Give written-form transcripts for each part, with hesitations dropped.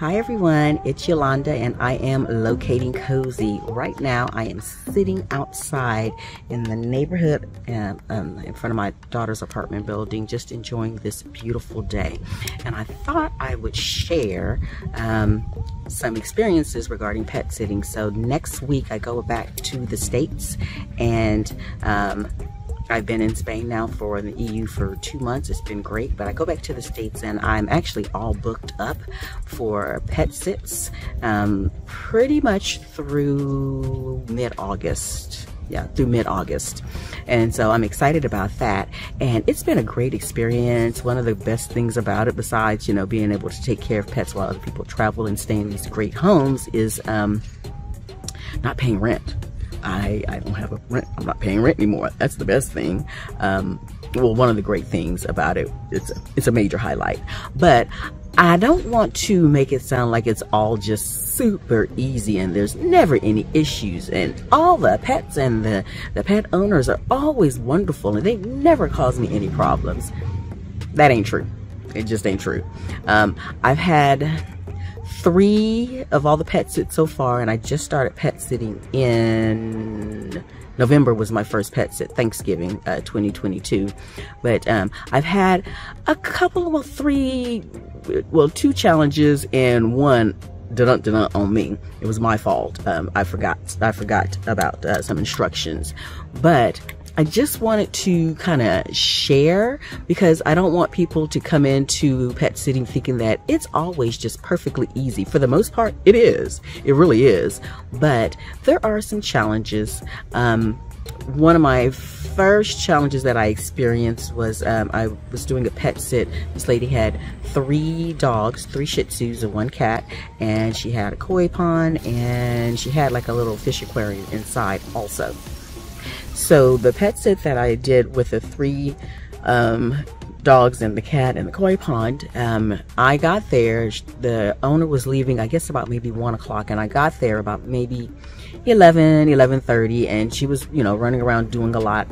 Hi everyone, it's Yolanda and I am locating cozy. Right now I am sitting outside in the neighborhood in front of my daughter's apartment building, just enjoying this beautiful day. And I thought I would share some experiences regarding pet sitting. So next week I go back to the States, and I've been in Spain now for the EU for 2 months. It's been great, but I go back to the States and I'm actually all booked up for pet sits pretty much through mid-August. Yeah, through mid-August. And so I'm excited about that. And it's been a great experience. One of the best things about it, besides, you know, being able to take care of pets while other people travel and stay in these great homes, is not paying rent. I don't have a rent. I'm not paying rent anymore. That's the best thing. Well, one of the great things about it, it's a major highlight. But I don't want to make it sound like it's all just super easy and there's never any issues, and all the pets and the pet owners are always wonderful and they never cause me any problems. That ain't true. It just ain't true. I've had 3 of all the pet sits so far, and I just started pet sitting in November. Was my first pet sit, Thanksgiving 2022. But I've had a couple, well, 2 challenges and one on me. It was my fault. I forgot about some instructions, but I just wanted to kind of share, because I don't want people to come into pet sitting thinking that it's always just perfectly easy. For the most part, it is. It really is. But there are some challenges. One of my first challenges that I experienced was I was doing a pet sit. This lady had 3 dogs, 3 Shih Tzus and 1 cat, and she had a koi pond, and she had like a little fish aquarium inside also. So the pet sit that I did with the 3 dogs and the cat and the koi pond, I got there, the owner was leaving, I guess about maybe 1 o'clock, and I got there about maybe 11:30, and she was, you know, running around doing a lot,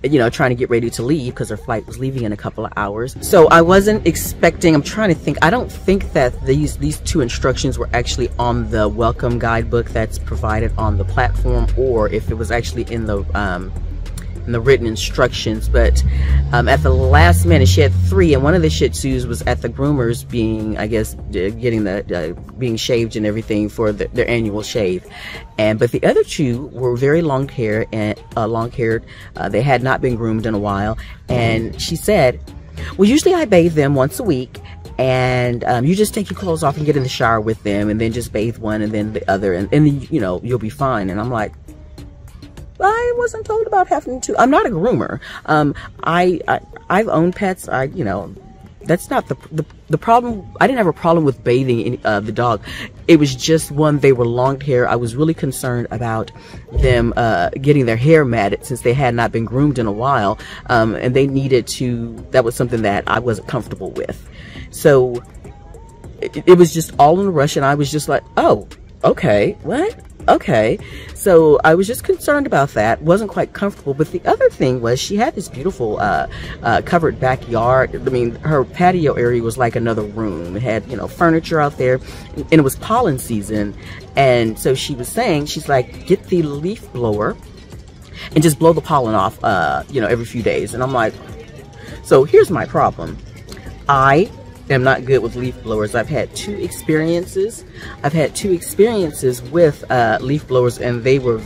you know, trying to get ready to leave because her flight was leaving in a couple of hours. So I wasn't expecting, I'm trying to think, I don't think that these 2 instructions were actually on the welcome guidebook that's provided on the platform, or if it was actually in the written instructions. But at the last minute, she had 3, and one of the Shih Tzus was at the groomers being, I guess, getting the being shaved and everything for their annual shave. But the other 2 were very long haired. They had not been groomed in a while, and she said, well, usually I bathe them once a week, and you just take your clothes off and get in the shower with them, and then just bathe one and then the other, and then, you know, you'll be fine. And I'm like, I wasn't told about having to. I'm not a groomer. I've owned pets. You know, that's not the problem. I didn't have a problem with bathing the dog. It was just, one, they were long hair. I was really concerned about them getting their hair matted, since they had not been groomed in a while, and they needed to. That was something that I wasn't comfortable with. So it was just all in a rush, and I was just like, oh, okay, what? Okay, so I was just concerned about that. Wasn't quite comfortable. But the other thing was, she had this beautiful covered backyard. I mean, her patio area was like another room. It had, you know, furniture out there, and it was pollen season. And so she was saying, she's like, get the leaf blower and just blow the pollen off, you know, every few days. And I'm like, so here's my problem. I am not good with leaf blowers. I've had 2 experiences. I've had 2 experiences with leaf blowers, and they were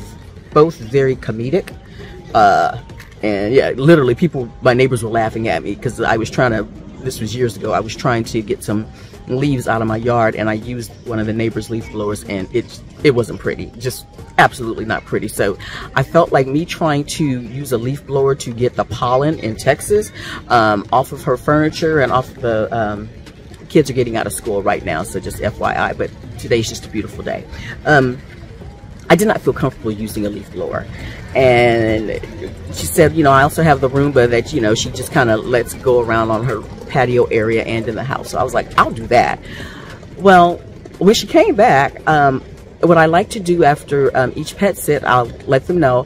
both very comedic. And yeah, literally my neighbors were laughing at me because I was trying to, this was years ago, I was trying to get some leaves out of my yard, and I used one of the neighbors' leaf blowers, and it wasn't pretty. Just absolutely not pretty. So I felt like me trying to use a leaf blower to get the pollen in Texas off of her furniture and off the kids are getting out of school right now, so just FYI, but today's just a beautiful day. I did not feel comfortable using a leaf blower. And she said, you know, I also have the Roomba that, you know, she just kind of lets go around on her patio area and in the house. So I was like, I'll do that. Well, when she came back, what I like to do after each pet sit, I'll let them know,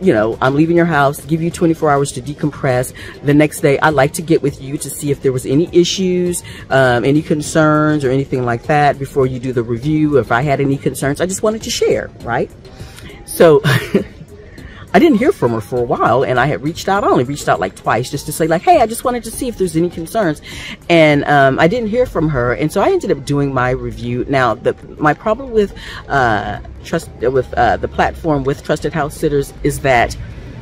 you know, I'm leaving your house, give you 24 hours to decompress. The next day, I'd like to get with you to see if there was any issues, any concerns or anything like that before you do the review. If I had any concerns, I just wanted to share, right? So I didn't hear from her for a while, and I had reached out. I only reached out like twice just to say like, hey, I just wanted to see if there's any concerns. And I didn't hear from her, and so I ended up doing my review. Now, my problem with the platform with Trusted House Sitters is that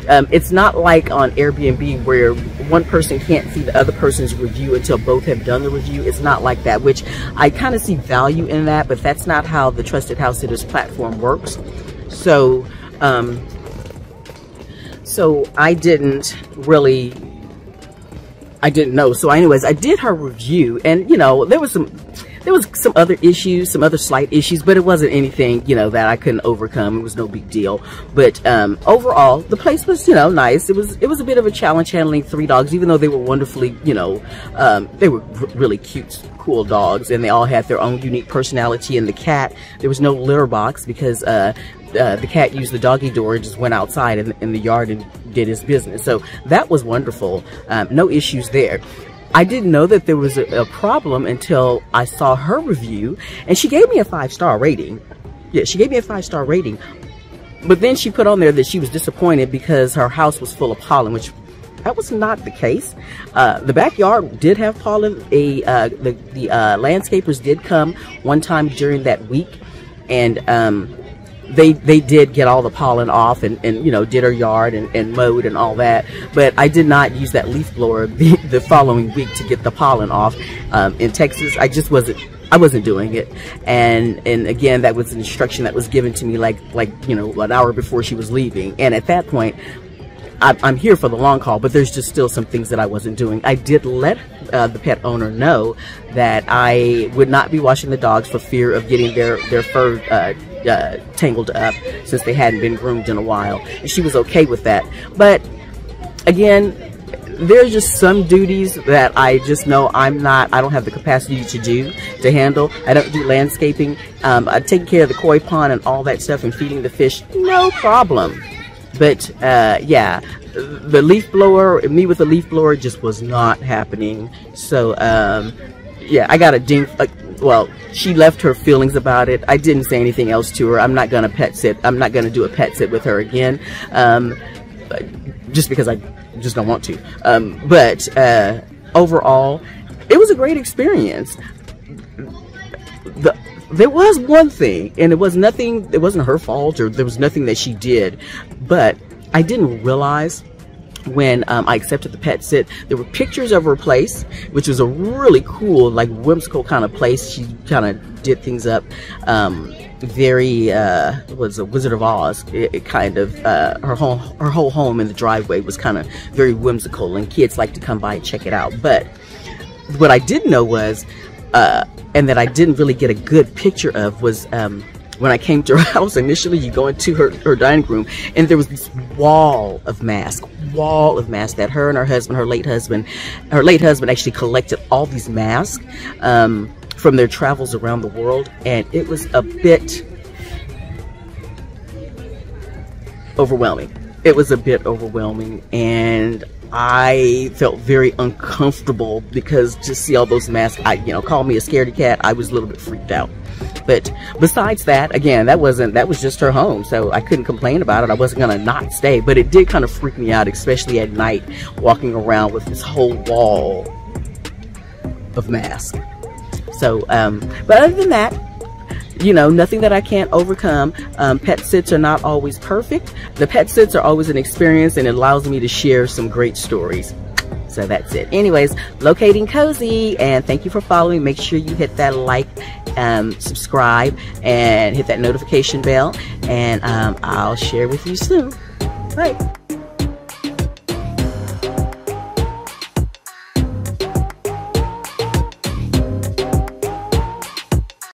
it's not like on Airbnb where one person can't see the other person's review until both have done the review. It's not like that, which I kind of see value in that, but that's not how the Trusted House Sitters platform works. So I didn't know. So anyways, I did her review, and you know, there was some other issues, some other slight issues, but it wasn't anything, you know, that I couldn't overcome. It was no big deal. But overall, the place was, you know, nice. It was a bit of a challenge handling 3 dogs, even though they were wonderfully, you know, they were really cute, cool dogs, and they all had their own unique personality. And the cat, there was no litter box because the cat used the doggy door and just went outside in the yard and did his business. So that was wonderful. No issues there. I didn't know that there was a problem until I saw her review, and she gave me a 5-star rating. Yeah, she gave me a 5-star rating. But then she put on there that she was disappointed because her house was full of pollen, which that was not the case. The backyard did have pollen. The landscapers did come one time during that week, and they did get all the pollen off and you know, did her yard and mowed and all that. But I did not use that leaf blower the following week to get the pollen off. In Texas, I wasn't doing it. And again, that was an instruction that was given to me like you know, an hour before she was leaving. And at that point, I'm here for the long haul, but there's just still some things that I wasn't doing. I did let the pet owner know that I would not be washing the dogs for fear of getting their fur tangled up, since they hadn't been groomed in a while, and she was okay with that. But again, there's just some duties that I just know I don't have the capacity to handle. I don't do landscaping. Taking care of the koi pond and all that stuff and feeding the fish, no problem. But yeah, the leaf blower, me with the leaf blower, just was not happening. So yeah, I got a ding. Well, she left her feelings about it. I didn't say anything else to her. I'm not gonna pet sit. I'm not gonna do a pet sit with her again, just because I just don't want to. But overall, it was a great experience. There was one thing, and it was nothing. It wasn't her fault, or there was nothing that she did. But I didn't realize when I accepted the pet sit, there were pictures of her place, which was a really cool, like whimsical kind of place. She kind of did things up very it was a Wizard of Oz. It kind of her whole home in the driveway was kind of very whimsical, and kids like to come by and check it out. But what I didn't know was and that I didn't really get a good picture of was when I came to her house initially. You go into her dining room, and there was this wall of masks that her and her late husband actually collected all these masks from their travels around the world, and it was a bit overwhelming. It was a bit overwhelming, and I felt very uncomfortable because to see all those masks, call me a scaredy cat. I was a little bit freaked out. But besides that, again, that was just her home, so I couldn't complain about it. I wasn't gonna not stay, but it did kind of freak me out, especially at night, walking around with this whole wall of masks. So, but other than that, nothing that I can't overcome. Pet sits are not always perfect. The pet sits are always an experience, and it allows me to share some great stories. So that's it. Anyways, Locating Cozy, and thank you for following. Make sure you hit that like, subscribe, and hit that notification bell, and I'll share with you soon. Bye.